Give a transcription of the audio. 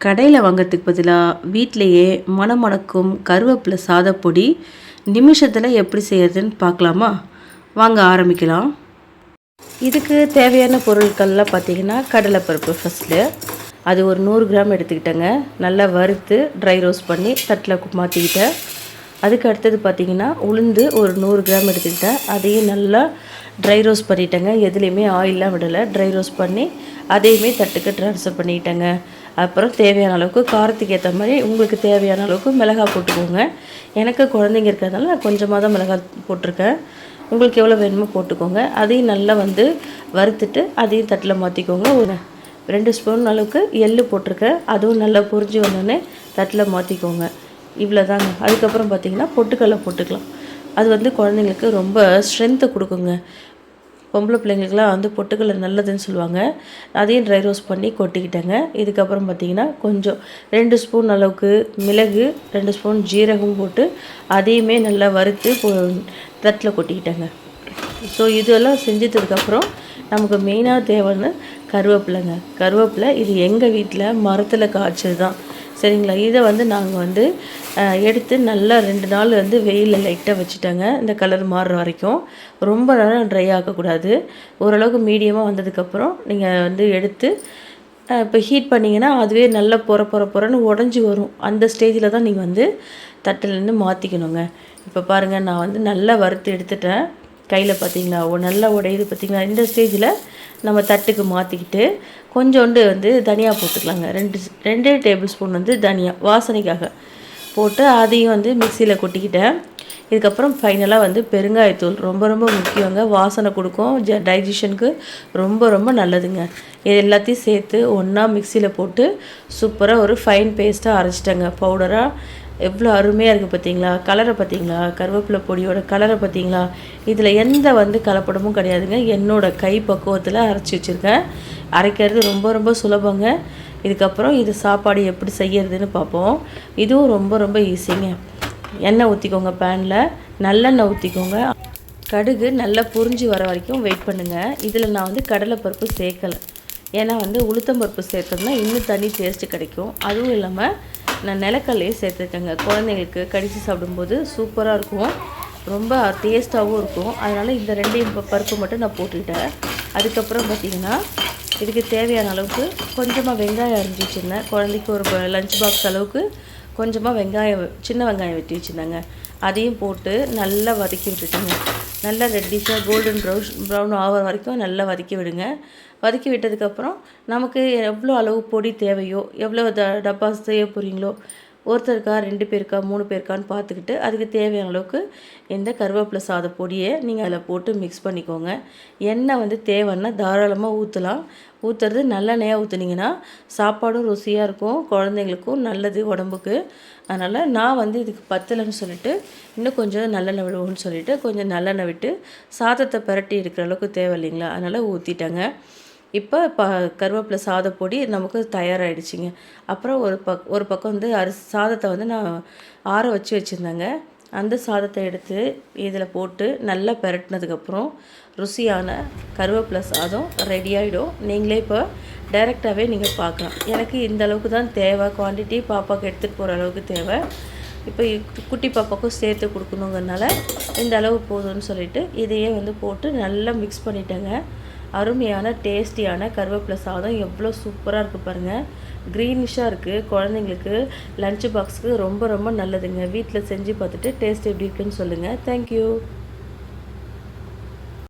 கடையில் வாங்கிறதுக்கு பதிலாக வீட்டிலையே மணமணக்கும் கருவேப்பிலை சாதப்பொடி நிமிஷத்தில் எப்படி செய்யறதுன்னு பார்க்கலாமா? வாங்க ஆரம்பிக்கலாம். இதுக்கு தேவையான பொருட்கள்லாம் பார்த்திங்கன்னா கடலைப்பருப்பு ஃபஸ்ட்டு அது ஒரு 100 கிராம் எடுத்துக்கிட்டேங்க. நல்லா வறுத்து ட்ரை ரோஸ்ட் பண்ணி தட்டில் மாற்றிக்கிட்டேன். அதுக்கு அடுத்தது பார்த்திங்கன்னா உளுந்து ஒரு 100 கிராம் எடுத்துக்கிட்டேன். அதையும் நல்லா ட்ரை ரோஸ்ட் பண்ணிட்டேங்க. எதுலேயுமே ஆயிலெலாம் விடலை. ட்ரை ரோஸ்ட் பண்ணி அதையுமே தட்டுக்கு ட்ரான்ஸ்ஃபர் பண்ணிட்டேங்க. அப்புறம் தேவையான அளவுக்கு காரத்துக்கு ஏற்ற மாதிரி உங்களுக்கு தேவையான அளவுக்கு மிளகாய் போட்டுக்கோங்க. எனக்கு குழந்தைங்க இருக்கிறதுனால நான் கொஞ்சமாக தான் மிளகாய் போட்டிருக்கேன். உங்களுக்கு எவ்வளோ வேணுமோ போட்டுக்கோங்க. அதையும் நல்லா வறுத்துட்டு அதையும் தட்டில் மாற்றிக்கோங்க. ஒரு 2 ஸ்பூன் அளவுக்கு எள்ளு போட்டிருக்கேன். அதுவும் நல்லா பொரிஞ்சு வந்தோடனே தட்டில் மாற்றிக்கோங்க. இவ்வளோ தாங்க. அதுக்கப்புறம் பார்த்திங்கன்னா பொட்டுக்கடலை போட்டுக்கலாம். அது குழந்தைங்களுக்கு ரொம்ப ஸ்ட்ரென்த்தை கொடுக்குங்க. பொம்பளை பிள்ளைங்களுக்குலாம் பொட்டுக்கடலை நல்லதுன்னு சொல்லுவாங்க. அதையும் ட்ரை ரோஸ்ட் பண்ணி கொட்டிக்கிட்டேங்க. இதுக்கப்புறம் பார்த்திங்கன்னா கொஞ்சம் 2 ஸ்பூன் அளவுக்கு மிளகு, 2 ஸ்பூன் ஜீரகம் போட்டு அதையுமே நல்லா வறுத்து தட்டில் கொட்டிக்கிட்டேங்க. ஸோ இதெல்லாம் செஞ்சதுக்கப்புறம் நமக்கு மெயினாக தேவைன்னு கருவேப்பிலைங்க. கருவேப்பிலை இது எங்கள் வீட்டில் மரத்தில் காய்ச்சது தான். சரிங்களா? இதை நாங்கள் எடுத்து நல்லா 2 நாள் வெயிலில் லைட்டாக வச்சுட்டாங்க. இந்த கலர் மாறுற வரைக்கும். ரொம்ப நேரம் ட்ரை ஆக்கக்கூடாது. ஓரளவுக்கு மீடியமாக வந்ததுக்கப்புறம் நீங்கள் எடுத்து இப்போ ஹீட் பண்ணிங்கன்னா அதுவே நல்லா பொறன்னு உடஞ்சி வரும். அந்த ஸ்டேஜில் தான் நீங்கள் தட்டிலேருந்து மாற்றிக்கணுங்க. இப்போ பாருங்கள், நான் நல்லா வறுத்து எடுத்துட்டேன். கையில் பார்த்திங்களா நல்லா உடையுது பார்த்திங்களா? இந்த ஸ்டேஜில் நம்ம தட்டுக்கு மாற்றிக்கிட்டு கொஞ்சோண்டு தனியா போட்டுக்கலாங்க. 2 டேபிள் ஸ்பூன் தனியா வாசனைக்காக போட்டு அதையும் மிக்சியில் கொட்டிக்கிட்டேன். இதுக்கப்புறம் ஃபைனலாக பெருங்காயத்தூள் ரொம்ப ரொம்ப முக்கியங்க. வாசனை கொடுக்கும், டைஜஷனுக்கு ரொம்ப ரொம்ப நல்லதுங்க. இது எல்லாத்தையும் சேர்த்து ஒன்றா மிக்சியில் போட்டு சூப்பராக ஒரு ஃபைன் பேஸ்ட்டாக அரைச்சிட்டேங்க. பவுடராக எவ்வளோ அருமையாக இருக்குது பார்த்தீங்களா? கலரை பார்த்தீங்களா? கருவேப்பிலை பொடியோட கலரை பார்த்தீங்களா? இதில் எந்த கலப்படமும் கிடையாதுங்க. என்னோடய கை பக்குவத்தில் அரைச்சி வச்சுருக்கேன். அரைக்கிறது ரொம்ப ரொம்ப சுலபங்க. இதுக்கப்புறம் இது சாப்பாடு எப்படி செய்யறதுன்னு பார்ப்போம். இதுவும் ரொம்ப ரொம்ப ஈஸிங்க. எண்ணெய் ஊற்றிக்கோங்க. பேனில் நல்லெண்ணெய் ஊற்றிக்கோங்க. கடுகு நல்லா புரிஞ்சு வர வரைக்கும் வெயிட் பண்ணுங்கள். இதில் நான் கடலைப்பருப்பு சேர்க்கலை. ஏன்னா உளுத்தம்பருப்பு சேர்த்தோம்னா இன்னும் தனி டேஸ்ட்டு கிடைக்கும். அதுவும் இல்லாமல் நான் நிலக்கல்லையே சேர்த்துருக்கேங்க. குழந்தைங்களுக்கு கடித்து சாப்பிடும்போது சூப்பராக இருக்கும், ரொம்ப டேஸ்ட்டாகவும் இருக்கும். அதனால் இந்த 2 பருப்பு மட்டும் நான் போட்டுக்கிட்டேன். அதுக்கப்புறம் பார்த்திங்கன்னா இதுக்கு தேவையான அளவுக்கு கொஞ்சமாக வெங்காயம் அரிஞ்சு வச்சுருந்தேன். குழந்தைக்கு ஒரு லஞ்ச் பாக்ஸ் அளவுக்கு கொஞ்சமாக சின்ன வெங்காயம் வெட்டி வச்சுருந்தாங்க. அதையும் போட்டு நல்லா வதக்கி விட்டுட்டுங்க. நல்லா ரெட்டிஷாக கோல்டன் ப்ரௌன் ஆகிற வரைக்கும் நல்லா வதக்கி விடுங்க. வதக்கி விட்டதுக்கப்புறம் நமக்கு எவ்வளோ அளவு பொடி தேவையோ, எவ்வளோ டப்பா செய்ய போகிறீங்களோ, ஒருத்தருக்கா 2 பேருக்கா 3 பேருக்கான்னு பார்த்துக்கிட்டு அதுக்கு தேவையான அளவுக்கு இந்த கருவேப்பிலை சாத பொடியை நீங்கள் அதில் போட்டு மிக்ஸ் பண்ணிக்கோங்க. எண்ணெய் தேவைன்னா தாராளமாக ஊற்றலாம். ஊற்றுறது நல்லெண்ணெயாக ஊற்றுனீங்கன்னா சாப்பாடும் ருசியாக இருக்கும், குழந்தைங்களுக்கும் நல்லது உடம்புக்கு. அதனால் நான் இதுக்கு பத்தலைன்னு சொல்லிவிட்டு இன்னும் கொஞ்சம் நல்லெண்ணெய் விடுவோம்னு சொல்லிவிட்டு கொஞ்சம் நல்லெண்ணெய் விட்டு சாதத்தை பிரட்டி எடுக்கிற அளவுக்கு தேவை இல்லைங்களா, அதனால் ஊற்றிட்டேங்க. இப்போ கருவேப்பிலை சாதப்பொடி நமக்கு தயாராகிடுச்சிங்க. அப்புறம் ஒரு பக்கம் சாதத்தை நான் ஆற வச்சு வச்சுருந்தேங்க. அந்த சாதத்தை எடுத்து இதில் போட்டு நல்லா பிரட்டினதுக்கப்புறம் ருசியான கருவேப்பிலை சாதம் ரெடி ஆகிடும். நீங்களே இப்போ டைரெக்டாகவே நீங்கள் பார்க்கலாம். எனக்கு இந்த அளவுக்கு தான் தேவை, குவான்டிட்டி பாப்பாவுக்கு எடுத்துகிட்டு போகிற அளவுக்கு தேவை. இப்போ குட்டி பாப்பாவுக்கும் சேர்த்து கொடுக்கணுங்கிறதுனால இந்த அளவு போதும்னு சொல்லிவிட்டு இதையே போட்டு நல்லா மிக்ஸ் பண்ணிட்டேங்க. அருமையான டேஸ்டியான கருவேப்பிலை சாதம் எவ்வளோ சூப்பராக இருக்குது பாருங்கள். க்ரீனிஷாக இருக்குது. குழந்தைங்களுக்கு லஞ்ச் பாக்ஸுக்கு ரொம்ப ரொம்ப நல்லதுங்க. வீட்டில் செஞ்சு பார்த்துட்டு டேஸ்ட் எப்படி இருக்குன்னு சொல்லுங்கள். தேங்க்யூ.